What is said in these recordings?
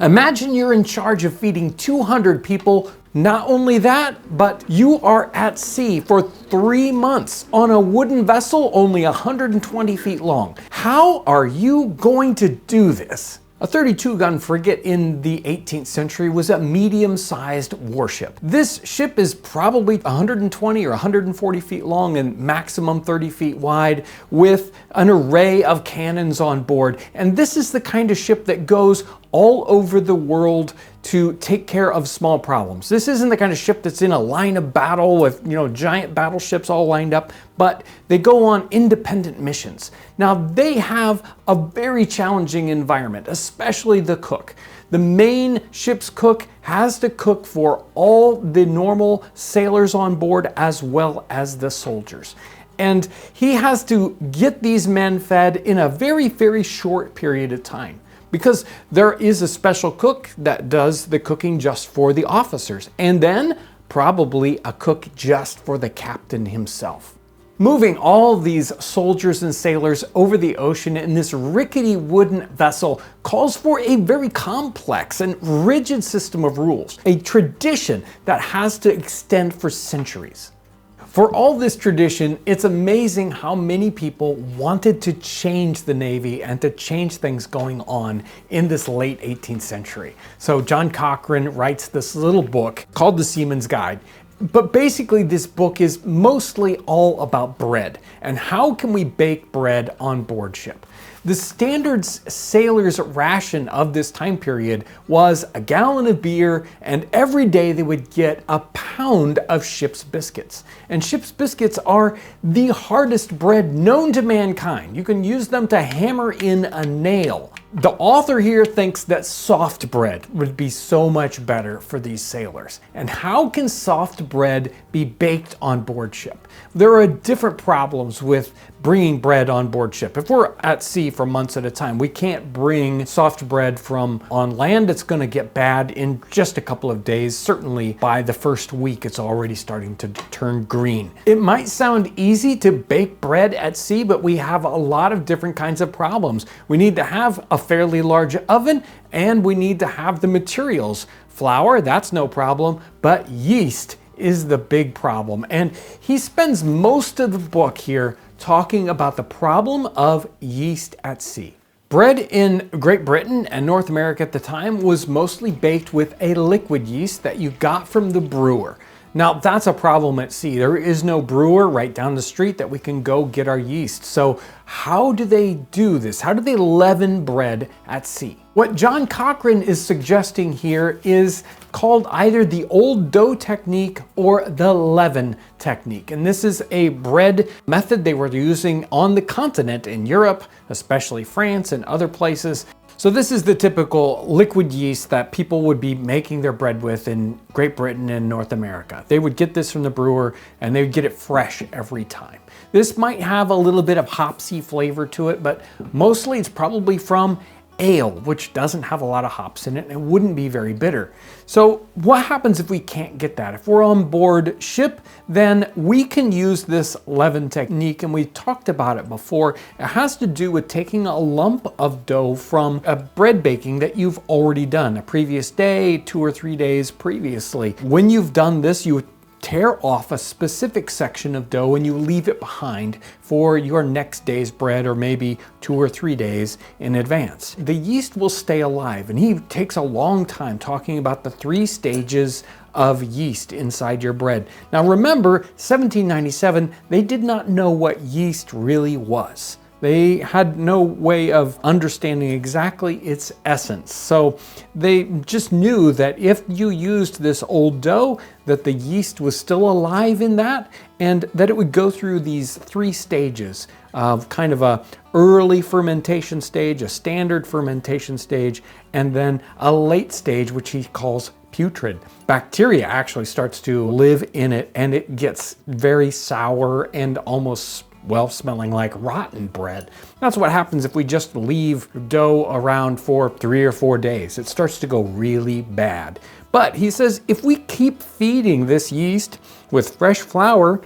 Imagine you're in charge of feeding 200 people. Not only that, but you are at sea for 3 months on a wooden vessel only 120 feet long. How are you going to do this? A 32-gun frigate in the 18th century was a medium-sized warship. This ship is probably 120 or 140 feet long and maximum 30 feet wide, with an array of cannons on board. And this is the kind of ship that goes all over the world to take care of small problems. This isn't the kind of ship that's in a line of battle with, giant battleships all lined up, but they go on independent missions. Now, they have a very challenging environment, especially the cook. The main ship's cook has to cook for all the normal sailors on board as well as the soldiers. And he has to get these men fed in a very, very short period of time, because there is a special cook that does the cooking just for the officers, and then probably a cook just for the captain himself. Moving all these soldiers and sailors over the ocean in this rickety wooden vessel calls for a very complex and rigid system of rules, a tradition that has to extend for centuries. For all this tradition, it's amazing how many people wanted to change the Navy and to change things going on in this late 18th century. So John Cochrane writes this little book called The Seaman's Guide. But basically, this book is mostly all about bread and how can we bake bread on board ship. The standard sailor's ration of this time period was a gallon of beer, and every day they would get a pound of ship's biscuits. And ship's biscuits are the hardest bread known to mankind. You can use them to hammer in a nail. The author here thinks that soft bread would be so much better for these sailors. And how can soft bread be baked on board ship? There are different problems with bringing bread on board ship. If we're at sea for months at a time, we can't bring soft bread from on land. It's going to get bad in just a couple of days. Certainly by the first week, it's already starting to turn green. It might sound easy to bake bread at sea, but we have a lot of different kinds of problems. We need to have a fairly large oven, and we need to have the materials. Flour, that's no problem, but yeast is the big problem. And he spends most of the book here talking about the problem of yeast at sea. Bread in Great Britain and North America at the time was mostly baked with a liquid yeast that you got from the brewer. Now, that's a problem at sea. There is no brewer right down the street that we can go get our yeast. So how do they do this? How do they leaven bread at sea? What John Cochrane is suggesting here is called either the old dough technique or the leaven technique. And this is a bread method they were using on the continent in Europe, especially France and other places. So this is the typical liquid yeast that people would be making their bread with in Great Britain and North America. They would get this from the brewer and they would get it fresh every time. This might have a little bit of hopsy flavor to it, but mostly it's probably from ale, which doesn't have a lot of hops in it and it wouldn't be very bitter. So what happens if we can't get that? If we're on board ship, then we can use this leaven technique, and we talked about it before. It has to do with taking a lump of dough from a bread baking that you've already done a previous day, 2 or 3 days previously. When you've done this, you tear off a specific section of dough and you leave it behind for your next day's bread, or maybe 2 or 3 days in advance. The yeast will stay alive, and he takes a long time talking about the 3 stages of yeast inside your bread. Now remember, 1797, they did not know what yeast really was. They had no way of understanding exactly its essence. So they just knew that if you used this old dough, that the yeast was still alive in that, and that it would go through these 3 stages of kind of a early fermentation stage, a standard fermentation stage, and then a late stage, which he calls putrid. Bacteria actually starts to live in it, and it gets very sour and almost smelling like rotten bread. That's what happens if we just leave dough around for 3 or 4 days. It starts to go really bad. But he says if we keep feeding this yeast with fresh flour,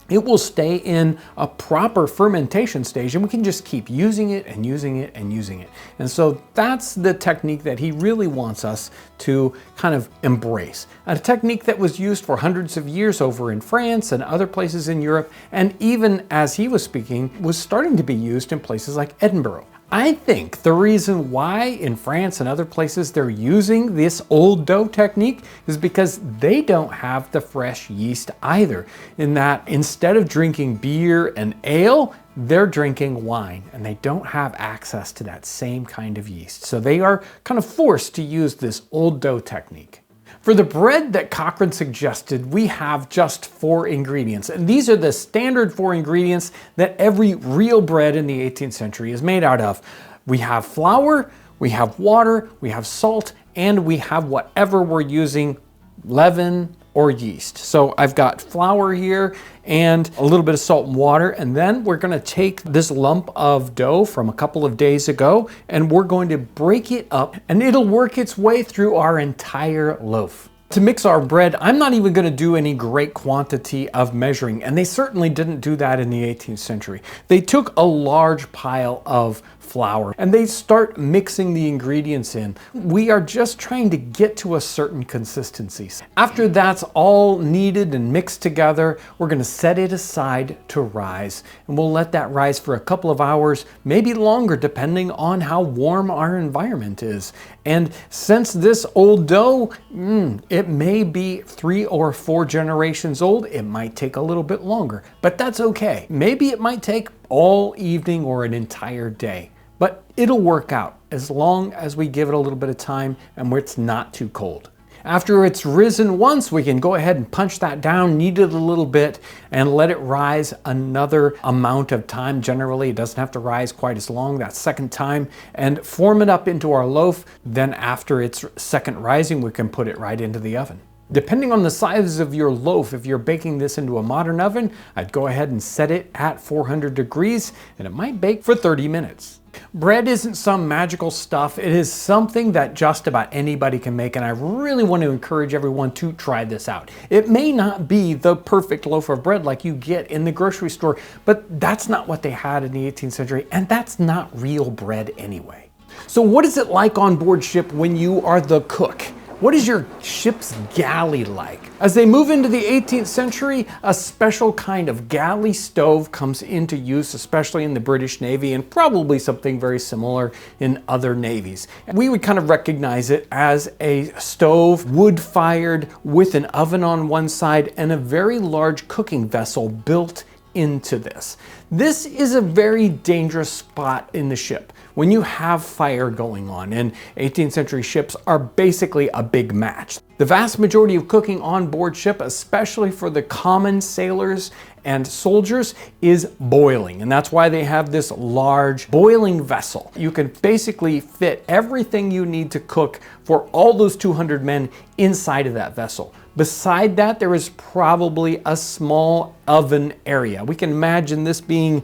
it will stay in a proper fermentation stage, and we can just keep using it and using it and using it. And so that's the technique that he really wants us to kind of embrace. A technique that was used for hundreds of years over in France and other places in Europe, and even as he was speaking, was starting to be used in places like Edinburgh. I think the reason why in France and other places they're using this old dough technique is because they don't have the fresh yeast either. In that instead of drinking beer and ale, they're drinking wine, and they don't have access to that same kind of yeast. So they are kind of forced to use this old dough technique. For the bread that Cochrane suggested, we have just 4 ingredients, and these are the standard 4 ingredients that every real bread in the 18th century is made out of. We have flour, we have water, we have salt, and we have whatever we're using, leaven or yeast. So I've got flour here and a little bit of salt and water, and then we're gonna take this lump of dough from a couple of days ago and we're going to break it up, and it'll work its way through our entire loaf. To mix our bread, I'm not even gonna do any great quantity of measuring, and they certainly didn't do that in the 18th century. They took a large pile of flour and they start mixing the ingredients in. We are just trying to get to a certain consistency. After that's all kneaded and mixed together, we're going to set it aside to rise, and we'll let that rise for a couple of hours, maybe longer depending on how warm our environment is. And since this old dough, it may be 3 or 4 generations old, it might take a little bit longer, but that's okay. Maybe it might take all evening or an entire day. But it'll work out as long as we give it a little bit of time and where it's not too cold. After it's risen once, we can go ahead and punch that down, knead it a little bit, and let it rise another amount of time. Generally, it doesn't have to rise quite as long that second time, and form it up into our loaf. Then after its second rising, we can put it right into the oven. Depending on the size of your loaf, if you're baking this into a modern oven, I'd go ahead and set it at 400 degrees, and it might bake for 30 minutes. Bread isn't some magical stuff. It is something that just about anybody can make, and I really want to encourage everyone to try this out. It may not be the perfect loaf of bread like you get in the grocery store, but that's not what they had in the 18th century, and that's not real bread anyway. So what is it like on board ship when you are the cook? What is your ship's galley like? As they move into the 18th century, a special kind of galley stove comes into use, especially in the British Navy, and probably something very similar in other navies. We would kind of recognize it as a stove, wood-fired, with an oven on one side and a very large cooking vessel built into this. This is a very dangerous spot in the ship when you have fire going on, and 18th century ships are basically a big match. The vast majority of cooking on board ship, especially for the common sailors and soldiers, is boiling, and that's why they have this large boiling vessel. You can basically fit everything you need to cook for all those 200 men inside of that vessel. Beside that, there is probably a small oven area. We can imagine this being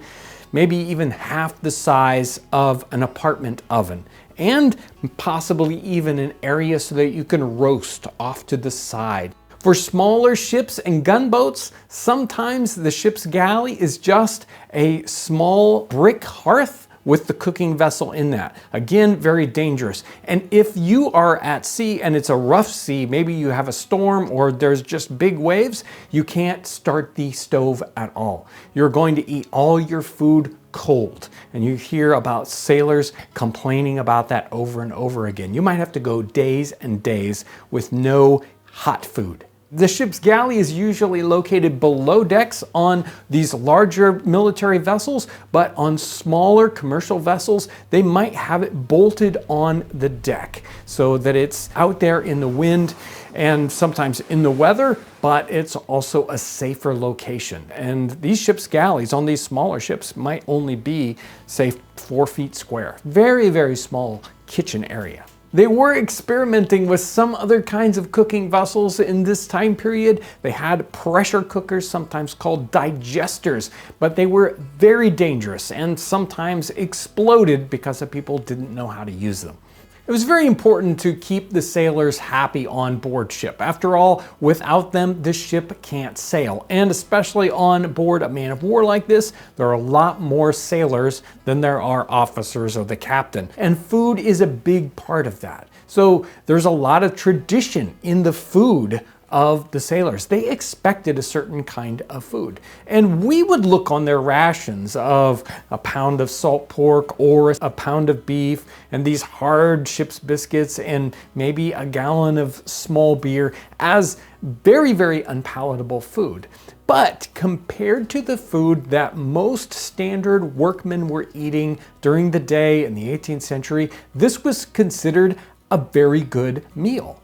maybe even half the size of an apartment oven, and possibly even an area so that you can roast off to the side. For smaller ships and gunboats, sometimes the ship's galley is just a small brick hearth with the cooking vessel in that. Again, very dangerous. And if you are at sea and it's a rough sea, maybe you have a storm or there's just big waves, you can't start the stove at all. You're going to eat all your food cold. And you hear about sailors complaining about that over and over again. You might have to go days and days with no hot food. The ship's galley is usually located below decks on these larger military vessels, but on smaller commercial vessels, they might have it bolted on the deck so that it's out there in the wind and sometimes in the weather, but it's also a safer location. And these ships' galleys on these smaller ships might only be, say, 4 feet square. Very, very small kitchen area. They were experimenting with some other kinds of cooking vessels in this time period. They had pressure cookers, sometimes called digesters, but they were very dangerous and sometimes exploded because the people didn't know how to use them. It was very important to keep the sailors happy on board ship. After all, without them, the ship can't sail. And especially on board a man of war like this, there are a lot more sailors than there are officers or the captain. And food is a big part of that. So there's a lot of tradition in the food of the sailors. They expected a certain kind of food. And we would look on their rations of a pound of salt pork or a pound of beef and these hard ship's biscuits and maybe a gallon of small beer as very, very unpalatable food. But compared to the food that most standard workmen were eating during the day in the 18th century, this was considered a very good meal.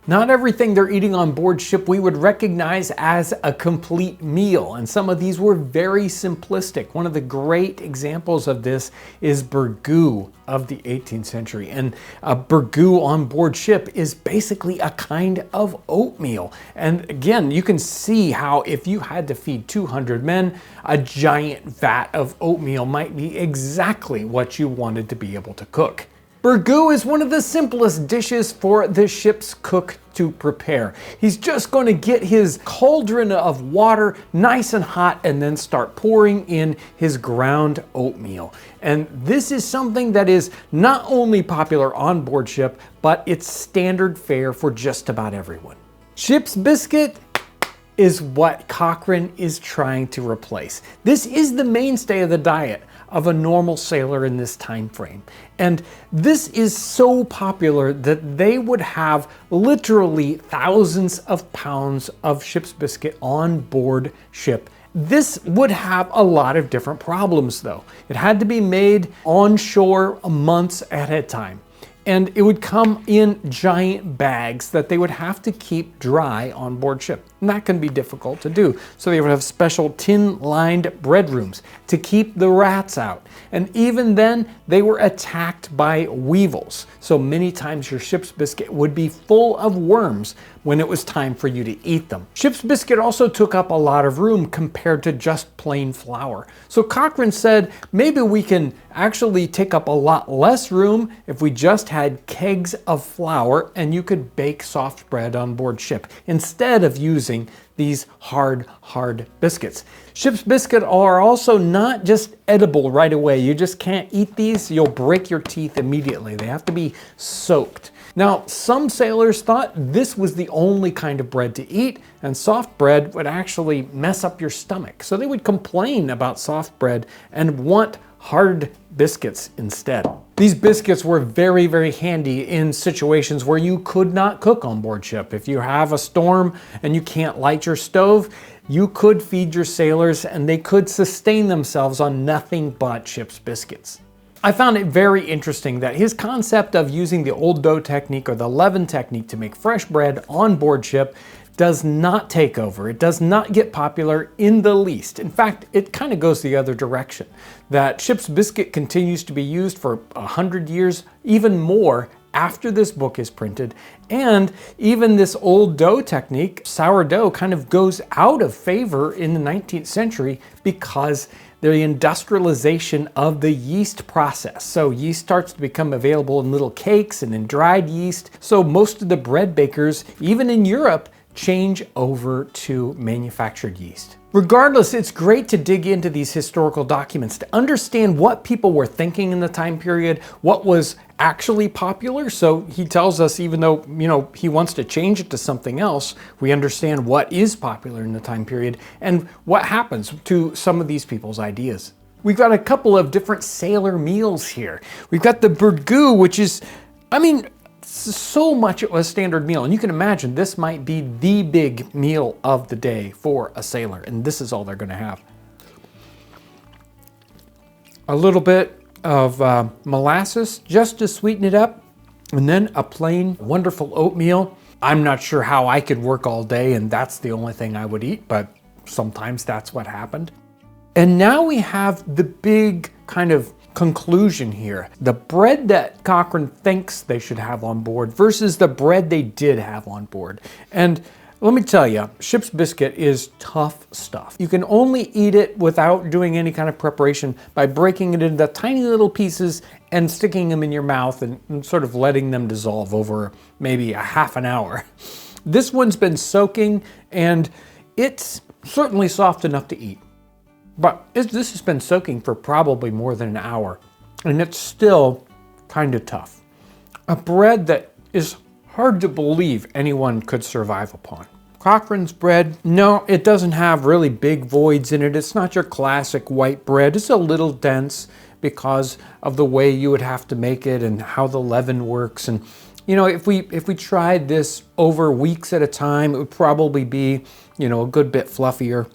Not everything they're eating on board ship we would recognize as a complete meal, and some of these were very simplistic. One of the great examples of this is burgoo of the 18th century, and a burgoo on board ship is basically a kind of oatmeal. And again, you can see how if you had to feed 200 men, a giant vat of oatmeal might be exactly what you wanted to be able to cook. Burgoo is one of the simplest dishes for the ship's cook to prepare. He's just going to get his cauldron of water nice and hot and then start pouring in his ground oatmeal. And this is something that is not only popular on board ship, but it's standard fare for just about everyone. Ship's biscuit is what Cochrane is trying to replace. This is the mainstay of the diet of a normal sailor in this time frame. And this is so popular that they would have literally thousands of pounds of ship's biscuit on board ship. This would have a lot of different problems though. It had to be made on shore months at a time. And it would come in giant bags that they would have to keep dry on board ship. And that can be difficult to do. So they would have special tin-lined bread rooms to keep the rats out. And even then, they were attacked by weevils. So many times your ship's biscuit would be full of worms when it was time for you to eat them. Ship's biscuit also took up a lot of room compared to just plain flour. So Cochrane said, maybe we can actually take up a lot less room if we just had kegs of flour and you could bake soft bread on board ship instead of using these hard biscuits. Ship's biscuit are also not just edible right away. You just can't eat these. You'll break your teeth immediately. They have to be soaked. Now, some sailors thought this was the only kind of bread to eat, and soft bread would actually mess up your stomach. So they would complain about soft bread and want hard biscuits instead. These biscuits were very, very handy in situations where you could not cook on board ship. If you have a storm and you can't light your stove, you could feed your sailors and they could sustain themselves on nothing but ship's biscuits. I found it very interesting that his concept of using the old dough technique or the leaven technique to make fresh bread on board ship does not take over. It does not get popular in the least. In fact, it kind of goes the other direction. That ship's biscuit continues to be used for 100 years, even more after this book is printed. And even this old dough technique, sourdough, kind of goes out of favor in the 19th century because the industrialization of the yeast process. So yeast starts to become available in little cakes and in dried yeast. So most of the bread bakers, even in Europe, change over to manufactured yeast. Regardless, it's great to dig into these historical documents to understand what people were thinking in the time period, what was actually popular. So he tells us, even though, he wants to change it to something else, we understand what is popular in the time period and what happens to some of these people's ideas. We've got a couple of different sailor meals here. We've got the burgoo, which is, so much it was a standard meal. And you can imagine this might be the big meal of the day for a sailor. And this is all they're going to have. A little bit of molasses just to sweeten it up. And then a plain, wonderful oatmeal. I'm not sure how I could work all day and that's the only thing I would eat, but sometimes that's what happened. And now we have the big kind of conclusion here. The bread that Cochrane thinks they should have on board versus the bread they did have on board. And Let me tell you, ship's biscuit is tough stuff. You can only eat it without doing any kind of preparation by breaking it into tiny little pieces and sticking them in your mouth and sort of letting them dissolve over maybe a half an hour. This one's been soaking and it's certainly soft enough to eat. But this has been soaking for probably more than an hour and it's still kind of tough. A bread that is hard to believe anyone could survive upon. Cochrane's bread, no, it doesn't have really big voids in it. It's not your classic white bread. It's a little dense because of the way you would have to make it and how the leaven works. And you know, if we tried this over weeks at a time, it would probably be, you know, a good bit fluffier.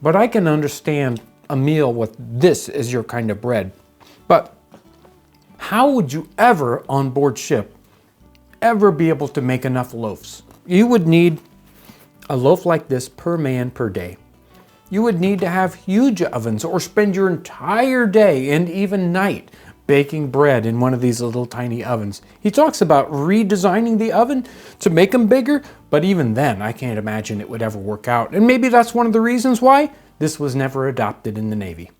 But I can understand a meal with this as your kind of bread. But how would you ever, on board ship, ever be able to make enough loaves? You would need a loaf like this per man per day. You would need to have huge ovens or spend your entire day and even night baking bread in one of these little tiny ovens. He talks about redesigning the oven to make them bigger, but even then, I can't imagine it would ever work out. And maybe that's one of the reasons why this was never adopted in the Navy.